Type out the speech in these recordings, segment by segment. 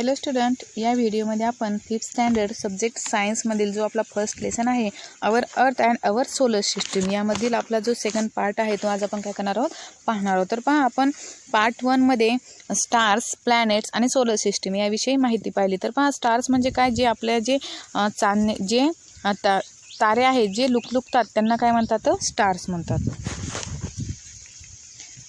Hello student, या व्हिडिओमध्ये आपण 5th स्टँडर्ड सब्जेक्ट सायन्समधील जो आपला फर्स्ट लेसन आहे अवर अर्थ अँड अवर सोलर सिस्टीम यामधील आपला जो सेकंड पार्ट आहे तो आज आपण काय करणार आहोत पाहणार आहोत। तर पहा, आपण पार्ट 1 मध्ये स्टार्स, प्लॅनेट्स आणि सोलर सिस्टीम याविषयी माहिती पाहिली। तर पहा, स्टार्स म्हणजे काय, जे आपल्या जे चांदणे जे तारे आहेत जे लुकलुकतात त्यांना काय म्हणतात, स्टार्स म्हणतात,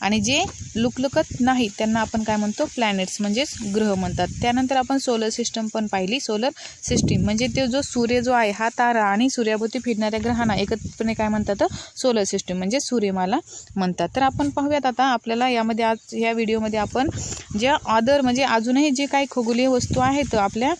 आणि जे लुकलुकत नाही त्यांना आपण काय म्हणतो, प्लॅनेट्स म्हणजेच ग्रह म्हणतात। त्यानंतर आपण सोलर सिस्टम पण पाहिली। सोलर सिस्टीम म्हणजे ते जो सूर्य जो आहे हा तारा आणि सूर्याभोवती फिरणाऱ्या ग्रहांना एकत्रितपणे काय म्हणतात, सोलर सिस्टीम म्हणजे सूर्यमाला म्हणतात। तर आपण पाहूयात आता आपल्याला यामध्ये आज या व्हिडिओमध्ये आपण ज्या अदर म्हणजे अजूनही जे काही खगोलीय वस्तू आहेत आपल्या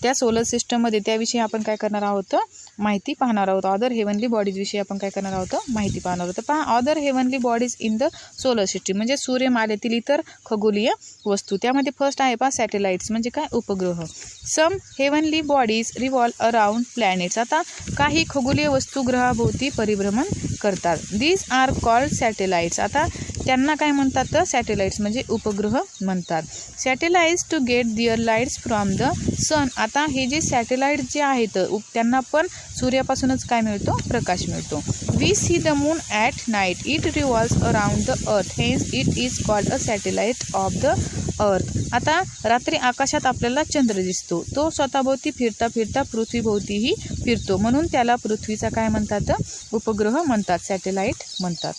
त्या सोलर सिस्टममध्ये त्याविषयी आपण काय करणार आहोत, माहिती पाहणार आहोत। अदर हेवनली बॉडीज विषयी आपण काय करणार आहोत, माहिती पाहणार आहोत। पहा, other heavenly bodies in the solar system म्हणजे सूर्यमालेतील इतर खगोलीय वस्तू। त्यामध्ये फर्स्ट आहे पहा, सॅटेलाइट्स म्हणजे काय, उपग्रह। Some heavenly bodies revolve around planets. आता काही खगोलीय वस्तू ग्रहाभोवती परिभ्रमण करतात। These are called satellites. आता त्यांना काय म्हणतात, तर सॅटेलाइट्स म्हणजे उपग्रह म्हणतात। Satellites to get their lights from the sun. आता हे जे सॅटेलाइट जे आहेत त्यांना पण सूर्यापासूनच काय मिळतो, प्रकाश मिळतो। We see the moon at night, it revolves around the earth, hence it is called a satellite of the earth. आता रात्री आकाशात आपल्याला चंद्र दिसतो, तो स्वतःभोवती फिरता फिरता पृथ्वीभोवतीही फिरतो, म्हणून त्याला पृथ्वीचा काय म्हणतात, उपग्रह म्हणतात, सॅटेलाइट म्हणतात।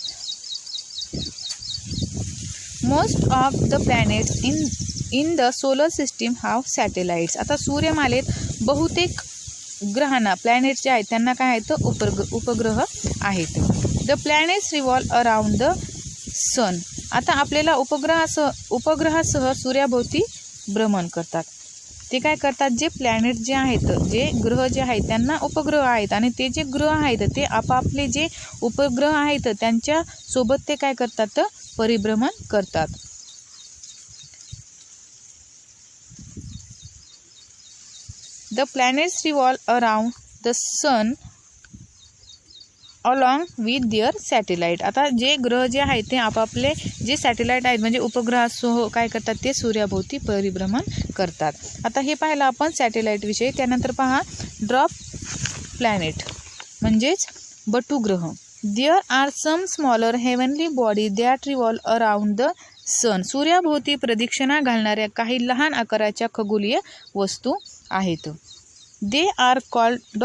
Most of the planets in the solar system have satellites. आता सूर्यमालेत बहुतेक ग्रहांना, प्लॅनेट्स जे आहेत त्यांना काय आहेत, उपग्रह आहेत। The planets revolve around the sun. आता आपल्याला उपग्रहासह सूर्याभोवती भ्रमण करतात। ते काय करतात, जे प्लॅनेट जे आहेत, जे ग्रह जे आहेत त्यांना उपग्रह आहेत, आणि ते जे ग्रह आहेत ते आपापले जे उपग्रह आहेत त्यांच्या सोबत ते काय करतात, परिभ्रमण करतात। The planets revolve around the sun along with their satellite। आता जे ग्रह जे आहेत ते आपापले जे सॅटेलाइट आहेत म्हणजे उपग्रहासह काय करतात, ते सूर्याभोवती परिभ्रमण करतात। आता हे पाहिलं आपण सॅटेलाइट विषयी। त्यानंतर पहा, ड्रॉप प्लॅनेट म्हणजेच बटुग्रह। There are some smaller heavenly body that revolve around the sun. सूर्याभोवती प्रदक्षिणा घालणाऱ्या काही लहान आकाराच्या खगोलीय वस्तू आहेत। They are called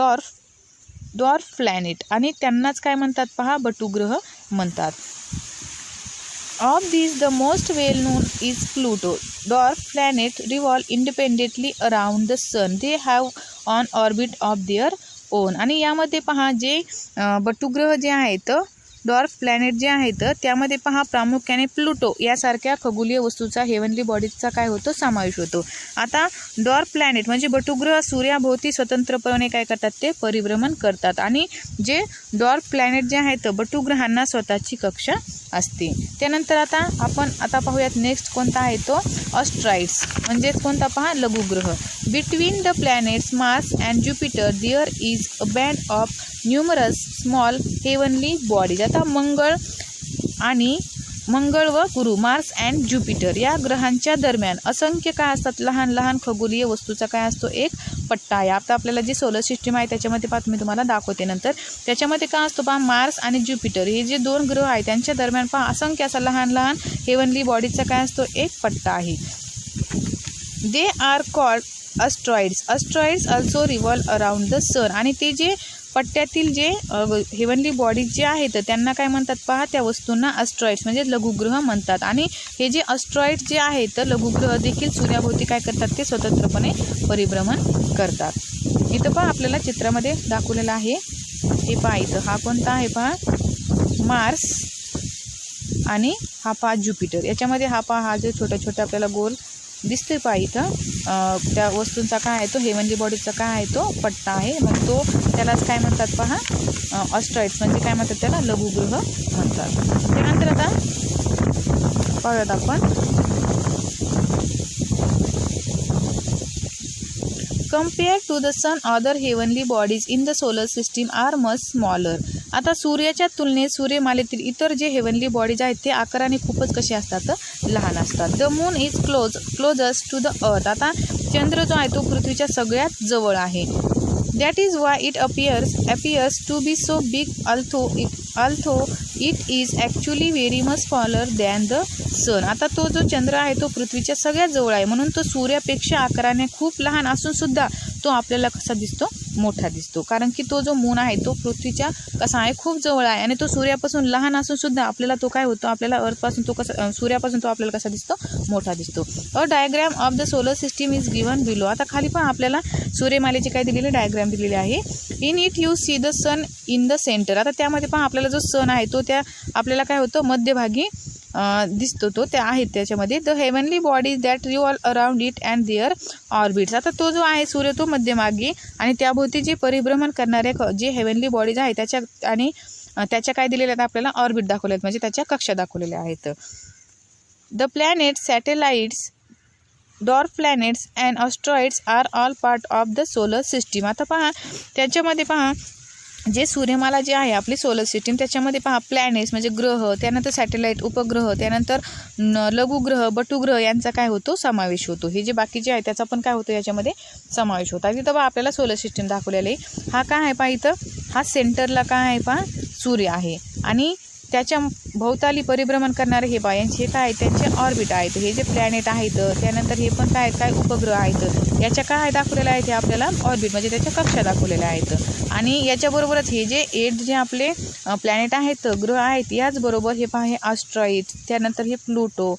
dwarf planet, आणि त्यांनाच काय म्हणतात, पहा, बटुग्रह म्हणतात। Of this the most well known is Pluto. Dwarf planet revolve independently around the sun, they have an orbit of their own. आणि यामध्ये पहा, जे बटुग्रह जे आहेत, डॉर्फ प्लॅनेट जे आहेत त्यामध्ये पहा प्रामुख्याने प्लुटो यासारख्या खगोलीय वस्तूचा हेवनली बॉडीजचा काय होतो, समावेश होतो। आता डॉर्फ प्लॅनेट म्हणजे बटुग्रह सूर्याभोवती स्वतंत्रपणे काय करतात, ते परिभ्रमण करतात, आणि जे डॉर्फ प्लॅनेट जे आहेत बटुग्रहांना स्वतःची कक्षा असते। त्यानंतर आपण पाहूयात नेक्स्ट कोणता आहे, तो ऑस्ट्रॉइड्स म्हणजे कोणता, पहा, लघुग्रह। Between the planets Mars and Jupiter there is a band of numerous small heavenly bodies. आता मंगळ व गुरु, मार्स अँड ज्युपिटर या ग्रहांच्या दरम्यान असंख्य काय असतात, लहान लहान खगोलीय वस्तूचा काय असतो, एक पट्टा आहे। आता आपल्याला जी सोलर सिस्टीम आहे त्याच्यामध्ये पाहत मी तुम्हाला दाखवते नंतर। त्याच्यामध्ये काय असतो, पहा, मार्स आणि ज्युपिटर हे जे दोन ग्रह आहेत त्यांच्या दरम्यान पहा असंख्य असा लहान लहान हेवनली बॉडीजचा काय असतो, एक पट्टा आहे। They are called asteroids. Asteroids also revolve around the sun. आणि ते जे पट्ट्यातील जे हेवनली बॉडीज जे आहेत त्यांना काय म्हणतात, पहा, त्या वस्तूंना अस्ट्रॉइड्स म्हणजे लघुग्रह म्हणतात। आणि हे जे अस्ट्रॉइड्स जे आहेत लघुग्रह देखील सूर्याभोवती काय करतात, ते स्वतंत्रपणे परिभ्रमण करतात। इथं पहा आपल्याला चित्रामध्ये दाखवलेलं आहे, हे पहा इथं, हा कोणता आहे, पहा, मार्स, आणि हा पहा ज्युपिटर। याच्यामध्ये हा पहा, हा जे छोटा छोटा आपल्याला गोल दिसतोय पहा इथं, त्या वस्तूंचा काय आहे, तो हेवनली बॉडीजचा काय आहे, तो पट्टा आहे। मग तो त्यालाच काय म्हणतात, पहा, ऑस्ट्रॉइड्स म्हणजे काय म्हणतात, त्याला लघुग्रह म्हणतात। त्यानंतर आता पाहूयात आपण compare to the sun other heavenly bodies in the solar system are much smaller. आता सूर्याच्या तुलनेत सूर्यमालेतील इतर जे हेवनली बॉडीज आहेत ते आकाराने खूपच कसे असतात, लहान असतात. The moon is closest to the earth. आता चंद्र जो आहे तो पृथ्वीच्या सगळ्यात जवळ आहे. That is why it appears to be so big although it is actually very much smaller than the sun. आता तो जो चंद्र आहे तो पृथ्वीच्या सगळ्यात जवळ आहे, म्हणून तो सूर्यापेक्षा आकाराने खूप लहान असून सुद्धा तो आपल्याला कसा दिसतो, मोठा दिसतो. कारण की तो जो मून आहे तो पृथ्वीच्या कसा आहे, खूप जवळ आहे आणि तो सूर्यापासून लहान असून सुद्धा आपल्याला तो काय होतो, आपल्याला अर्थपासून तो कसा, सूर्यापासून तो आपल्याला कसा दिसतो, मोठा दिसतो. A diagram of the solar system is given below. आता खाली पण आपल्याला सूर्यमालेची काय दिलेली डायग्राम दिलेली आहे. In it you see the sun in the centre. आता त्यामध्ये पण आपल्याला जो सन आहे तो त्या आपल्याला काय होतं, मध्यभागी दिसतो. तो त्या आहेत त्याच्यामध्ये. The heavenly bodies that revolve around it and their orbits. आता तो जो आहे सूर्य तो मध्यभागी आणि त्याभोवती जे परिभ्रमण करणारे जे हेवनली बॉडीज आहे त्याच्या आणि त्याच्या काय दिलेल्या आहेत आपल्याला, ऑर्बिट दाखवले आहेत, म्हणजे त्याच्या कक्षा दाखवलेल्या आहेत. The planets, satellites, dwarf planets and asteroids are all part of the solar system. आता पहा त्याच्यामध्ये पहा जे सूर्यमाला जे आहे आपली सोलर सिस्टीम त्याच्यामध्ये पहा प्लॅनेट्स म्हणजे ग्रह, त्यानंतर सॅटेलाईट उपग्रह, त्यानंतर लघुग्रह, बटुग्रह यांचा काय होतो, समावेश होतो. हे जे बाकीचे आहे त्याचा पण काय होतो याच्यामध्ये समावेश होता. तिथं पहा आपल्याला सोलर सिस्टीम दाखवलेलं आहे. हा काय आहे पहा इथं, हा सेंटरला काय आहे पहा सूर्य आहे आणि त्याच्या भोवताली परिभ्रमण करणारे हे यांचे हे काय त्यांचे ऑर्बिट आहेत. हे जे प्लॅनेट आहेत त्यानंतर हे पण काय काय उपग्रह आहेत, याच्या काय दाखवलेलं आहे ते आपल्याला ऑर्बिट म्हणजे त्याच्या कक्षा दाखवलेल्या आहेत. आणि याच्याबरोबरच हे जे 8 जे आपले प्लॅनेट आहेत, ग्रह आहेत, याचबरोबर हे पहा हे ॲस्ट्रॉइड, त्यानंतर हे प्लुटो,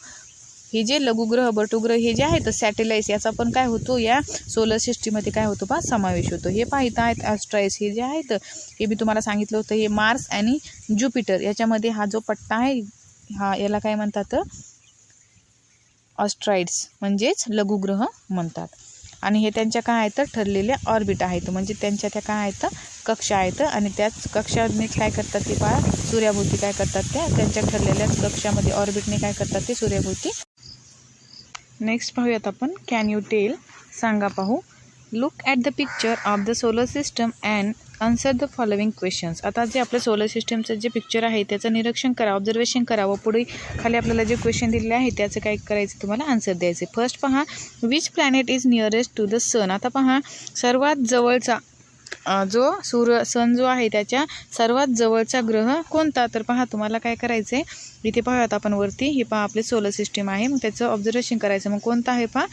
हे जे लघुग्रह, बटुग्रह हे जे आहेत सॅटेलाइट्स, याचा पण काय होतो या सोलर सिस्टीममध्ये काय होतो पहा समावेश होतो. हे पहा इथं आहेत ॲस्ट्रॉइड्स, हे जे आहेत हे मी तुम्हाला सांगितलं होतं, हे मार्स आणि ज्युपिटर याच्यामध्ये हा जो पट्टा आहे हा याला काय म्हणतात, ॲस्ट्रॉइड्स म्हणजेच लघुग्रह म्हणतात. आणि हे त्यांच्या काय आहेत ठरलेल्या ऑर्बिट आहेत, म्हणजे त्यांच्या त्या काय आहेत कक्षा आहेत आणि त्याच कक्षाने काय करतात ते पहा सूर्याभोवती काय करतात त्यांच्या ठरलेल्याच कक्षामध्ये ऑर्बिटने काय करतात ते सूर्याभोवती. नेक्स्ट पाहूयात आपण, कॅन यू टेल, सांगा पाहू. Look at the picture of the solar system and answer the following questions. आता जे आपलं सोलर सिस्टमचं जे पिक्चर आहे त्याचं निरीक्षण करा, ऑब्झर्वेशन करा व पुढे खाली आपल्याला जे क्वेश्चन दिलेले आहे त्याचं काय करायचं, तुम्हाला आन्सर द्यायचे. फर्स्ट पहा, which planet is nearest to the sun. आता पहा सर्वात जवळचा जो सन जो आहे त्याच्या सर्वात जवळचा ग्रह कोणता, तर पहा तुम्हाला काय करायचं आहे, इथे पाहूयात आपण वरती, हे पहा आपले सोलर सिस्टीम आहे, मग त्याचं ऑब्झर्वेशन करायचं. मग कोणता आहे पहा,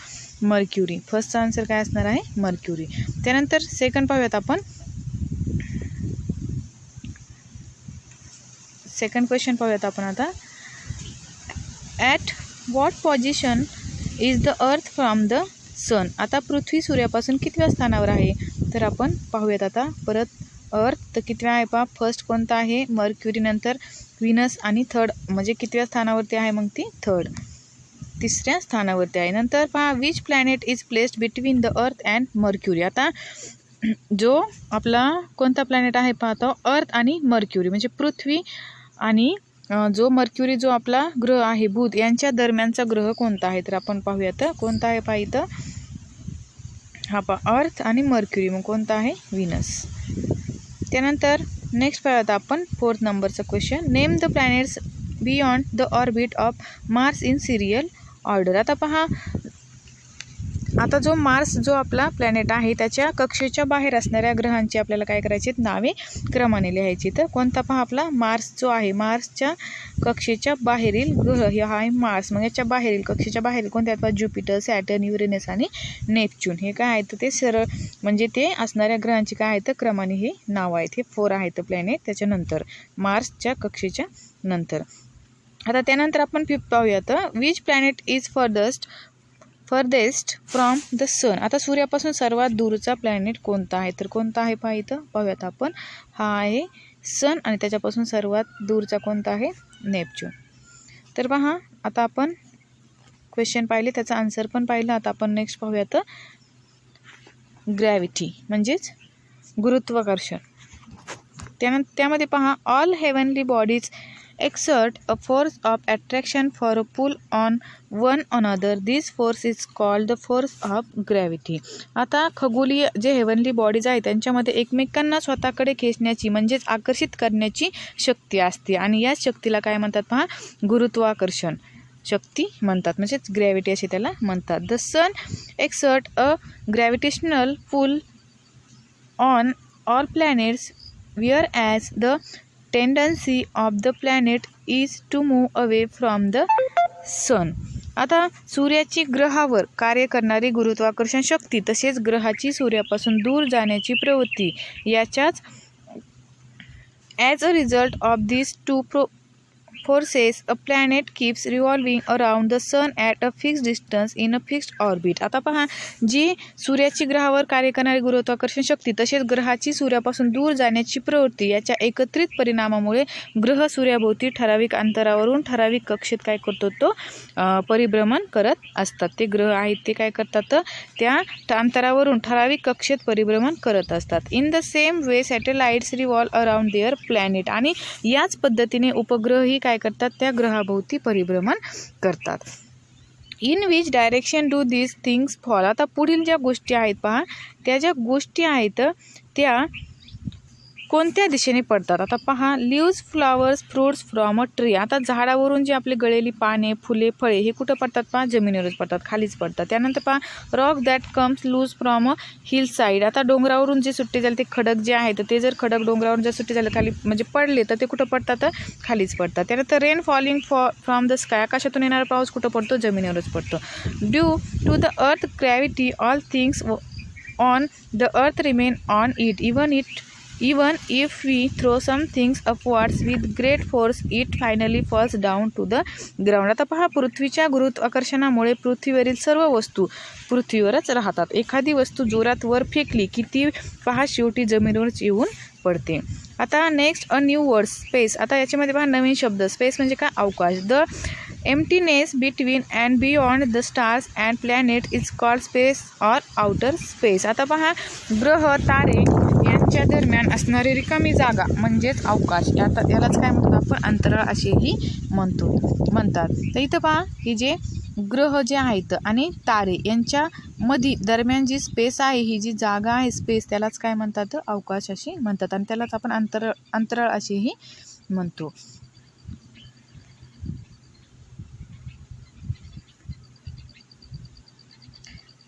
मर्क्युरी. फर्स्टचा आन्सर काय असणार आहे, मर्क्युरी. त्यानंतर सेकंड पाहूयात आपण, सेकंड क्वेश्चन पाहूयात आपण आता. At what position is the earth from the sun. आता पृथ्वी सूर्यापासून कितव्या स्थानावर आहे, तर आपण पाहूयात आता परत. अर्थ तर कितव्या आहे पहा, फर्स्ट कोणता आहे मर्क्युरी, नंतर व्हीनस आणि थर्ड म्हणजे कितव्या स्थानावरती आहे, मग ती थर्ड, तिसऱ्या स्थानावरती आहे. नंतर पहा, which planet is placed between the earth and mercury. आता जो आपला कोणता प्लॅनेट आहे पाहतो, अर्थ आणि मर्क्युरी म्हणजे पृथ्वी आणि जो मर्क्युरी जो आपला ग्रह आहे बुध यांच्या दरम्यानचा ग्रह कोणता आहे, तर आपण पाहूयात कोणता आहे पहा इथं, हा पहा अर्थ आणि मर्क्युरी, मग कोणता आहे व्हीनस. त्यानंतर नेक्स्ट पाहूयात आपण फोर्थ नंबरचा question, name the planets beyond the orbit of Mars in serial order. आता पहा आता जो मार्स जो आपला प्लॅनेट आहे त्याच्या कक्षेच्या बाहेर असणाऱ्या ग्रहांची आपल्याला काय करायची, नावे क्रमाने लिहायची. तर कोणता पहा आपला मार्स जो आहे, मार्सच्या कक्षेच्या बाहेरील ग्रह हे आहे मार्स, मग याच्या बाहेरील कक्षेच्या बाहेरील कोणते आहेत, ज्युपिटर, सॅटर्न, युरेनस आणि नेपच्यून. हे काय आहेत ते सरळ म्हणजे ते असणाऱ्या ग्रहांची काय आहेत क्रमाने हे नाव आहेत. हे 4 आहेत प्लॅनेट त्याच्यानंतर मार्सच्या कक्षेच्या नंतर. आता त्यानंतर आपण फिफ्थ पाहूयात, which planet is furthest from the sun. आता सूर्यापासून सर्वात दूरचा प्लॅनेट कोणता आहे, तर कोणता आहे पहा इथं पाहूयात आपण, हा आहे सन आणि त्याच्यापासून सर्वात दूरचा कोणता आहे, नेपच्यून. तर पहा आता आपण क्वेश्चन पाहिले, त्याचा आन्सर पण पाहिलं. आता आपण नेक्स्ट पाहूयात, ग्रॅव्हिटी म्हणजेच गुरुत्वाकर्षण. त्यामध्ये पहा, all heavenly bodies exert a force of attraction for a pull on one another. This force is called the force of gravity. आता खगोलीय जे हेवनली बॉडीज आहेत त्यांच्यामध्ये एकमेकांना स्वतःकडे खेचण्याची म्हणजेच आकर्षित करण्याची शक्ती असते आणि या शक्तीला काय म्हणतात पहा, गुरुत्वाकर्षण शक्ती म्हणतात, म्हणजेच ग्रॅव्हिटी असे त्याला म्हणतात. The sun exert a gravitational pull on all planets whereas the tendency of the planet is to move away from the sun. आता सूर्याची ग्रहावर कार्य करणारी गुरुत्वाकर्षण शक्ती तसेच ग्रहाची सूर्यापासून दूर जाण्याची प्रवृत्ती याच्याच as a result of this two forces a planet keeps revolving around the sun at a fixed distance in a fixed orbit. आता पहा, जी सूर्याची ग्रहावर कार्य करणारी गुरुत्वाकर्षण शक्ती तसेच ग्रहाची सूर्यापासून दूर जाण्याची प्रवृत्ती याच्या एकत्रित परिणामामुळे ग्रह सूर्याभोवती ठराविक अंतरावरून ठराविक कक्षेत काय करतो तो परिभ्रमण करत असतात. ते ग्रह आहेत ते काय करतात, त्या अंतरावरून ठराविक कक्षेत परिभ्रमण करत असतात. In the same way satellites revolve around their planet. आणि याच पद्धतीने उपग्रहही काय करतात, त्या ग्रहाभोवती परिभ्रमण करतात. In which direction do this things fall. आता पुढील ज्या गोष्टी आहेत पहा, त्या ज्या गोष्टी आहेत त्या कोणत्या दिशेने पडतात. आता पहा, leaves flowers fruits from a tree. आता झाडावरून जे आपले गळलेली पाने फुले फळे हे कुठं पडतात पहा, जमिनीवरच पडतात, खालीच पडतात. त्यानंतर पहा, rock that comes loose from a hill side. आता डोंगरावरून जे सुट्टे झाले ते खडक जे आहेत ते जर खडक डोंगरावरून जर सुट्टे झाले खाली म्हणजे पडले तर ते कुठं पडतात, खालीच पडतात. त्यानंतर rain falling from the sky. आकाशातून येणारा पाऊस कुठं पडतो, जमिनीवरच पडतो. Due to the earth gravity all things on the earth remain on it even if we throw some things upwards with great force it finally falls down to the ground. आता पहा, पृथ्वीच्या गुरुत्वाकर्षणामुळे पृथ्वीवरील सर्व वस्तू पृथ्वीवरच राहतात. एखादी वस्तू जोरात वर फेकली की ती पहा शेवटी जमिनीवरच येऊन पडते. आता next a new word space. आता याच्यामध्ये पहा नवीन शब्द. स्पेस म्हणजे काय, अवकाश. The emptiness between and beyond the stars and planet is called space or outer space. आता पहा, ग्रह तारे यांच्या दरम्यान असणारी रिकामी जागा म्हणजेच अवकाश. आता यालाच काय म्हणतो आपण, अंतराळ असेही म्हणतात. तर इथं पहा, ही जे ग्रह जे आहेत आणि तारे यांच्या मध्ये दरम्यान जी स्पेस आहे, ही जी जागा आहे स्पेस, त्यालाच काय म्हणतात, अवकाश असे म्हणतात. आणि त्यालाच आपण अंतराळ असेही म्हणतो.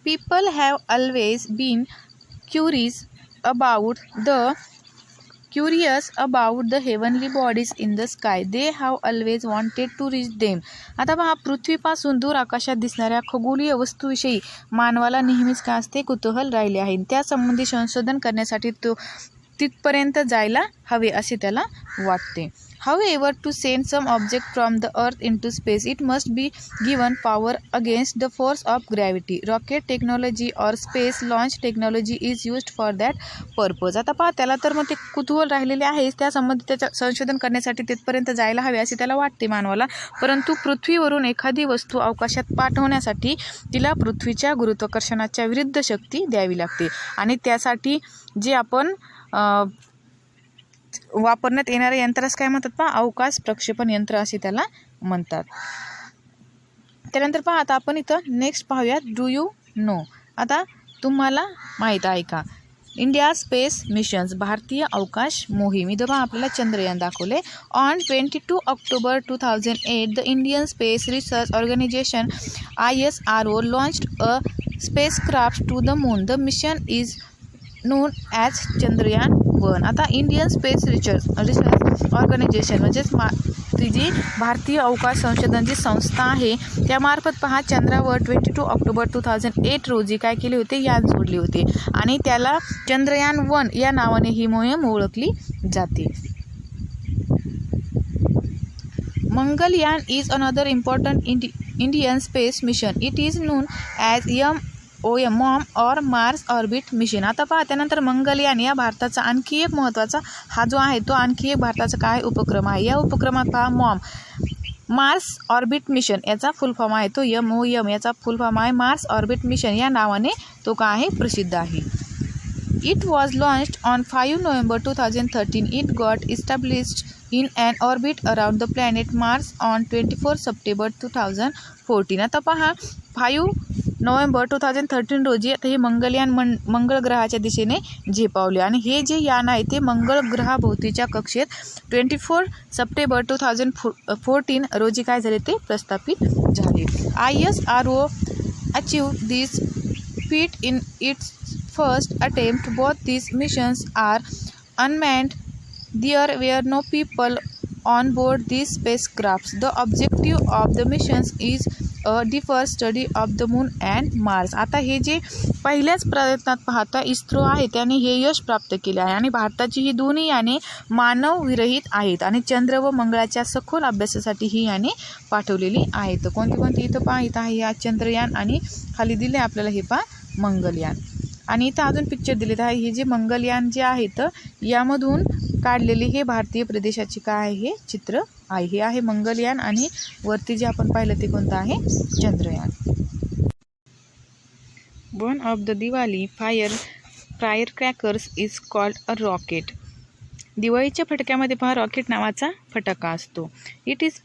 People have always been curious about the heavenly bodies in the sky. They have always wanted to reach them. आता पहा, पृथ्वीपासून दूर आकाशात दिसणाऱ्या खगोलीय वस्तूविषयी मानवाला नेहमीच काय असते, कुतूहल राहिले आहे. त्यासंबंधी संशोधन करण्यासाठी तो तिथपर्यंत जायला हवे असे त्याला वाटते. However, to send some object from the earth into space, it must be given power against the force of gravity. Rocket technology or space launch technology is used for that purpose. आता पहा, त्याला तर मग ते कुतूहल राहिलेले आहे, त्यासंबंधी त्याचं संशोधन करण्यासाठी तिथपर्यंत जायला हवे असे त्याला वाटते मानवाला. परंतु पृथ्वीवरून एखादी वस्तू अवकाशात पाठवण्यासाठी तिला पृथ्वीच्या गुरुत्वाकर्षणाच्या विरुद्ध शक्ती द्यावी लागते. आणि त्यासाठी जे आपण वापरण्यात येणारे यंत्रास काय म्हणतात पहा, अवकाश प्रक्षेपण यंत्र असे त्याला म्हणतात. त्यानंतर पहा, आता आपण इथं नेक्स्ट पाहूयात, डू यू नो. आता तुम्हाला माहीत आहे का, इंडिया स्पेस मिशन्स, भारतीय अवकाश मोहीम. इथं पहा आपल्याला चंद्रयान दाखवले. On 22 October 2008 the Indian space research organisation ISRO launched a spacecraft to the moon. The mission is known as Chandrayaan one. आता इंडियन स्पेस रिसर्च ऑर्गनायझेशन म्हणजेच ती जी भारतीय अवकाश संशोधन जी संस्था आहे त्यामार्फत पहा चंद्रावर 22 ऑक्टोबर 2008 रोजी काय केले होते, यान सोडले होते आणि त्याला चंद्रयान-1 या नावाने ही मोहीम ओळखली जाते. Mangalyaan is another important Indian space mission. It is known as MOM और मार्स ऑर्बिट मिशन. आता पहा, त्यानंतर मंगलयान या भारताचा आणखी एक महत्त्वाचा हा जो आहे तो आणखी एक भारताचा काय उपक्रम आहे. या उपक्रमात पहा MOM मार्स ऑर्बिट मिशन याचा फुल फॉर्म आहे तो MOM याचा फुल फॉर्म आहे मार्स ऑर्बिट मिशन या नावाने तो काय आहे, प्रसिद्ध आहे. It was launched on 5 November 2013. It got established in an orbit around the planet Mars on 24 September 2014. आता पहा 5 नोव्हेंबर 2013 रोजी आता हे मंगलयान मंगळ ग्रहाच्या दिशेने झेपावले आणि हे जे यान आहे ते मंगळ ग्रहाभोवतीच्या कक्षेत 24 सप्टेंबर 2014 रोजी काय झाले ते प्रस्थापित झाले. ISRO achieved this feat in its first attempt. Both these missions are unmanned. There were no people on board these spacecrafts. The objective of the missions is a deeper study of the moon and Mars. आता हे जे पहिल्याच प्रयत्नात पाहता इस्रो आहे त्याने हे यश प्राप्त केले आहे आणि भारताची ही दोन्ही याने मानवविरहित आहेत आणि चंद्र व मंगळाच्या सखोल अभ्यासासाठी ही याने पाठवलेली आहेत. कोणती कोणती इथं पहा, इथं आहे या चंद्रयान आणि खाली दिले आपल्याला हे पहा मंगलयान. आणि इथं अजून पिक्चर दिलेत आहे. हे जे मंगलयान जे आहे तर यामधून काढलेले हे भारतीय प्रदेशाचे काय आहे हे चित्र आहे. हे आहे मंगलयान आणि वरती जे आपण पाहिलं ते कोणतं आहे Chandrayaan. One of the Diwali fire crackers is called a rocket. दिवाळीच्या फटक्यामध्ये पहा रॉकेट नावाचा फटाका असतो. It is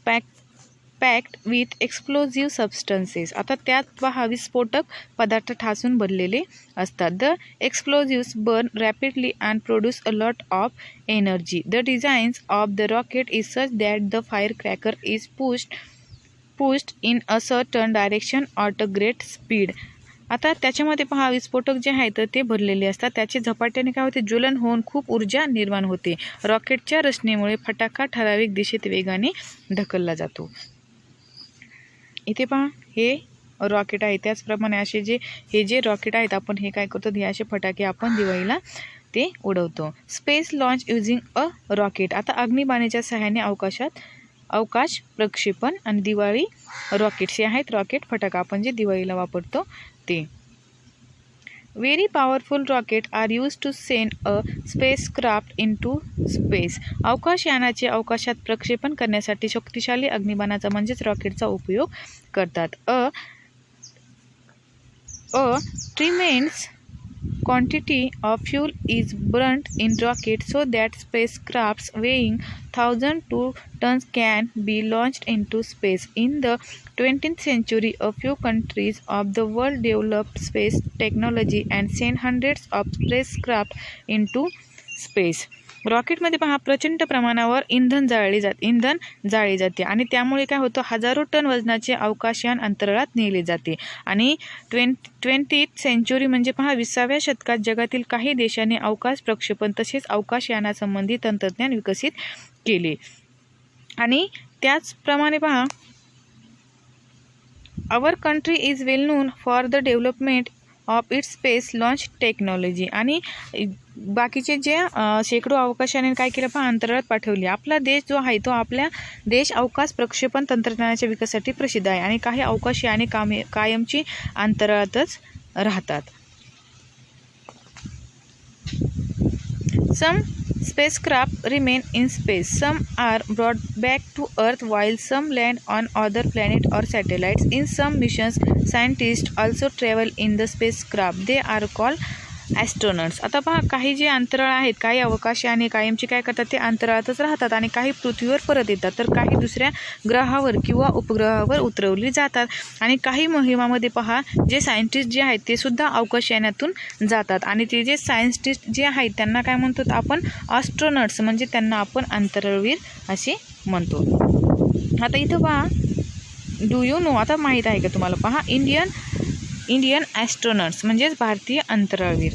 packed with explosive substances. आता त्यात पहा विस्फोटक पदार्थ ठासून भरलेले असतात. The explosives burn rapidly and produce a lot of energy. The designs of the rocket is such that the fire cracker is pushed in a certain direction ऑट a great speed. आता त्याच्यामध्ये पहा विस्फोटक जे आहे तर ते भरलेले असतात. त्याचे झपाट्याने काय होते ज्वलन होऊन खूप ऊर्जा निर्माण होते. रॉकेटच्या रचनेमुळे फटाका ठराविक दिशेत वेगाने ढकलला जातो. इथे पहा हे रॉकेट आहे. त्याचप्रमाणे असे हे जे रॉकेट आहेत आपण हे काय करतो हे असे फटाके आपण दिवाळीला ते उडवतो. Space launch using a rocket. आता अग्निबाणेच्या सहाय्याने अवकाश प्रक्षेपण आणि दिवाळी रॉकेट्स हे आहेत रॉकेट फटाका आपण जे दिवाळीला वापरतो ते. Very powerful rockets are used to send a spacecraft into space. अवकाशयानाचे अवकाशात प्रक्षेपण करण्यासाठी शक्तिशाली अग्निबाणाचा म्हणजेच रॉकेटचा उपयोग करतात. A tremendous quantity of fuel is burnt in rockets so that spacecrafts weighing 1,002 tons can be launched into space. In the 20th century, a few countries of the world developed space technology and sent hundreds of spacecraft into space. रॉकेटमध्ये पहा प्रचंड प्रमाणावर इंधन जाळले जाते आणि त्यामुळे काय होतं हजारो टन वजनाचे अवकाशयान अंतराळात नेले जाते. आणि 20th सेंचुरी म्हणजे पहा 20व्या शतकात जगातील काही देशांनी अवकाश प्रक्षेपण तसेच अवकाशयानासंबंधी तंत्रज्ञान विकसित केले. आणि त्याचप्रमाणे पहा our country is well known for the development of its space launch technology. आणि बाकीचे जे शेकडो अवकाशयाने काय केलं पहा अंतराळात पाठवली. आपला देश जो आहे तो आपल्या देश अवकाश प्रक्षेपण तंत्रज्ञानाच्या विकासासाठी प्रसिद्ध आहे आणि काही अवकाशयाने कायमची अंतराळातच राहतात. Some spacecraft remain in space. Some are brought back to Earth while some land on other planets or satellites. In some missions, scientists also travel in the spacecraft. They are called astronauts. आता पहा काही जे अंतराळ आहेत काही अवकाशयाने कायमची काय करतात ते अंतराळातच राहतात आणि काही पृथ्वीवर परत येतात तर काही दुसऱ्या ग्रहावर किंवा उपग्रहावर उतरवली जातात. आणि काही मोहिमामध्ये पहा जे सायंटिस्ट जे आहेत ते सुद्धा अवकाशयानातून जातात आणि ते जे सायंटिस्ट जे आहेत त्यांना काय म्हणतो आपण ॲस्ट्रॉनॉट्स म्हणजे त्यांना आपण अंतराळवीर असे म्हणतो. आता इथं पहा डू यू नो आता माहीत आहे का तुम्हाला पहा इंडियन ॲस्ट्रॉनॉट्स म्हणजेच भारतीय अंतराळवीर.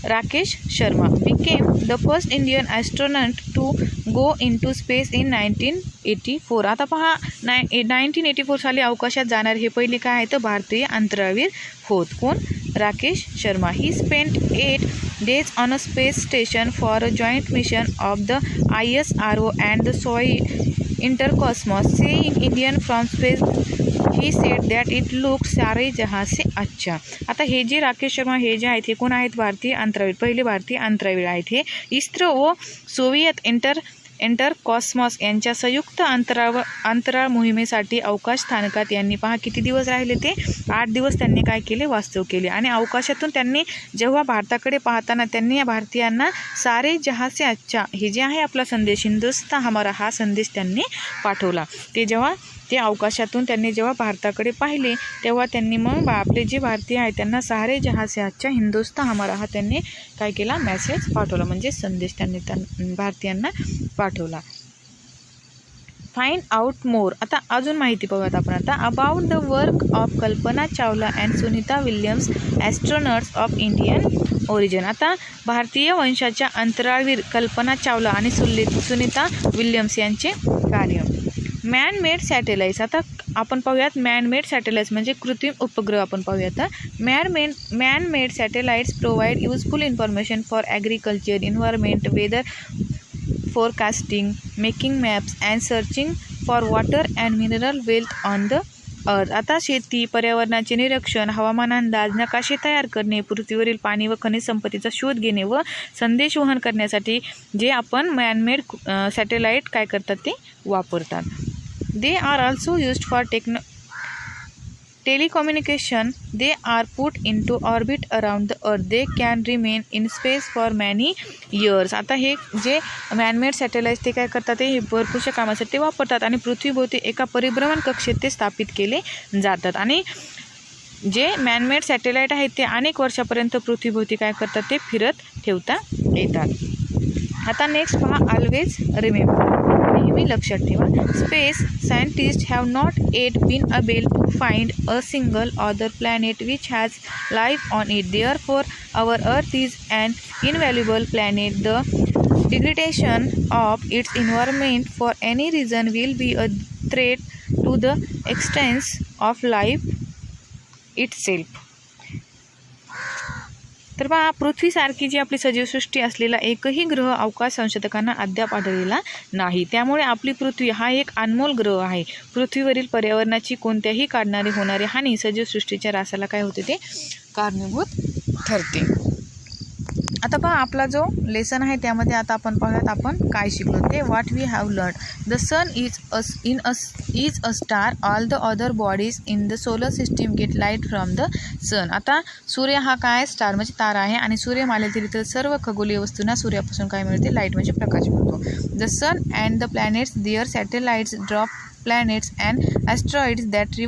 Rakesh Sharma became the first Indian astronaut to go into space in 1984. आता पहा 1984 साली अवकाशात जाणार हे पहिले काय आहे तर भारतीय अंतराळवीर होत. कोण राकेश शर्मा. ही spent 8 days on a space station for a joint mission of the ISRO and the Soviet Intercosmos. Seeing Indian from space, he said that it looked सारे जहाँ से अच्छा. आता हे जे राकेश शर्मा हे जे आहेत हे कोण आहेत भारतीय अंतराळवीर पहिले भारतीय अंतराळवीर आहेत. हे इस्रो व सोव्हिएत एंटर कॉस्मॉस यांच्या संयुक्त अंतराळ मोहिमेसाठी अवकाश स्थानकात यांनी पहा किती दिवस राहिले ते 8 दिवस त्यांनी काय केले वास्तव केले. आणि अवकाशातून त्यांनी जेव्हा भारताकडे पाहताना त्यांनी या भारतीयांना सारे जहाँ से अच्छा हे जे आहे आपला संदेश हिंदुस्तान हमारा हा संदेश त्यांनी पाठवला. ते जेव्हा ते अवकाशातून त्यांनी जेव्हा भारताकडे पाहिले तेव्हा त्यांनी मग आपले जे भारतीय आहेत त्यांना सारे जहाँ से अच्छा हिंदुस्तान हमारा हा त्यांनी काय केला मेसेज पाठवला म्हणजे संदेश त्यांनी भारतीयांना पाठवला. Find out more. आता अजून माहिती पाहूयात आपण आता about the work of Kalpana Chawla and Sunita Williams astronauts of Indian origin. आता भारतीय वंशाच्या अंतराळवीर कल्पना चावला आणि सुनीता विल्यम्स यांचे कार्य. Man made satellites. आता आपण पाहूयात मॅन मेड सॅटेलाइट्स म्हणजे कृत्रिम उपग्रह. आपण पाहूयात man made satellites provide useful information for agriculture, environment, weather forecasting, making maps and searching for water and mineral wealth on the earth. आता शेती, पर्यावरणाचे निरीक्षण, हवामान अंदाज, नकाशे तयार करणे, पृथ्वीवरील पाणी व खनिज संपत्तीचा शोध घेणे व संदेश वहन करण्यासाठी जे आपण मॅनमेड सॅटेलाइट काय करतात ते वापरतात. They are also used for telecommunication. They are put into orbit around the earth. They can remain in space for many years. आता हे जे मॅनमेड सॅटेलाइट्स ते काय करतात हे भरपूरशा कामासाठी ते वापरतात आणि पृथ्वीभोवती एका परिभ्रमण कक्षेत ते स्थापित केले जातात. आणि जे मॅनमेड सॅटेलाइट आहेत ते अनेक वर्षापर्यंत पृथ्वीभोवती काय करतात ते फिरत ठेवता येतात. आता नेक्स्ट पहा ऑलवेज रिमेंबर. नेहमी लक्षात ठेवा. Space scientist have not yet been able to find a single other planet which has life on it. Therefore our earth is an invaluable planet. The degradation of its environment for any reason will be a threat to the existence of life itself. तर पहा पृथ्वीसारखी जी आपली सजीवसृष्टी असलेला एकही ग्रह अवकाश संशोधकांना अद्याप आढळलेला नाही. त्यामुळे आपली पृथ्वी हा एक अनमोल ग्रह आहे. पृथ्वीवरील पर्यावरणाची कोणत्याही काढणारी होणारी हानी सजीवसृष्टीच्या ऱ्हासाला काय होते ते कारणीभूत ठरते. आता पहा आपला जो लेसन आहे त्यामध्ये आता आपण पाहूयात आपण काय शिकलो ते. What we have learn. The sun is a star. All the other bodies in the solar system get light from the sun. आता सूर्य हा काय स्टार म्हणजे तारा आहे आणि सूर्यमालेतील इतर सर्व खगोलीय वस्तूंना सूर्यापासून काय मिळते लाईट म्हणजे प्रकाश मिळतो. The sun and the planets their satellites dwarf planets and asteroids that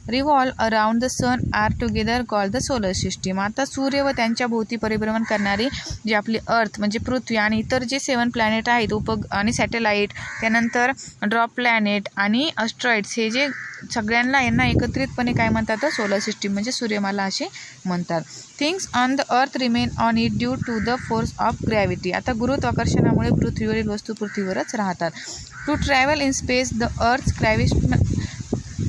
revolve around the sun are together called the solar system. आता सूर्य व त्यांच्या भोवती परिभ्रमण करणारी जी आपली अर्थ म्हणजे पृथ्वी आणि इतर जे 7 प्लॅनेट आहेत आणि सॅटेलाइट त्यानंतर ड्रॉप प्लॅनेट आणि ॲस्ट्रॉइड्स हे जे सगळ्यांना यांना एकत्रितपणे काय म्हणतात तर सोलर सिस्टीम म्हणजे सूर्यमाला असे म्हणतात. Things on the earth remain on it due to the force of gravity. आता गुरुत्वाकर्षणामुळे पृथ्वीवरील वस्तू पृथ्वीवरच राहतात. To travel in space the earth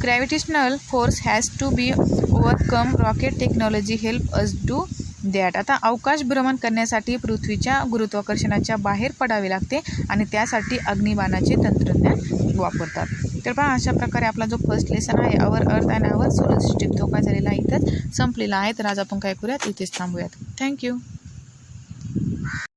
gravitational force has to be overcome. Rocket technology help us do that. आता अवकाश भ्रमण करण्यासाठी पृथ्वीच्या गुरुत्वाकर्षणाच्या बाहेर पडावे लागते आणि त्यासाठी अग्निबाणाचे तंत्रज्ञान वापरतात. तर पहा अशा प्रकारे आपला जो फर्स्ट लेसन आहे our earth and our solar system तो काय झालेला आहे इथंच संपलेला आहे. तर आज आपण काय करूयात इथेच थांबूयात. थँक्यू.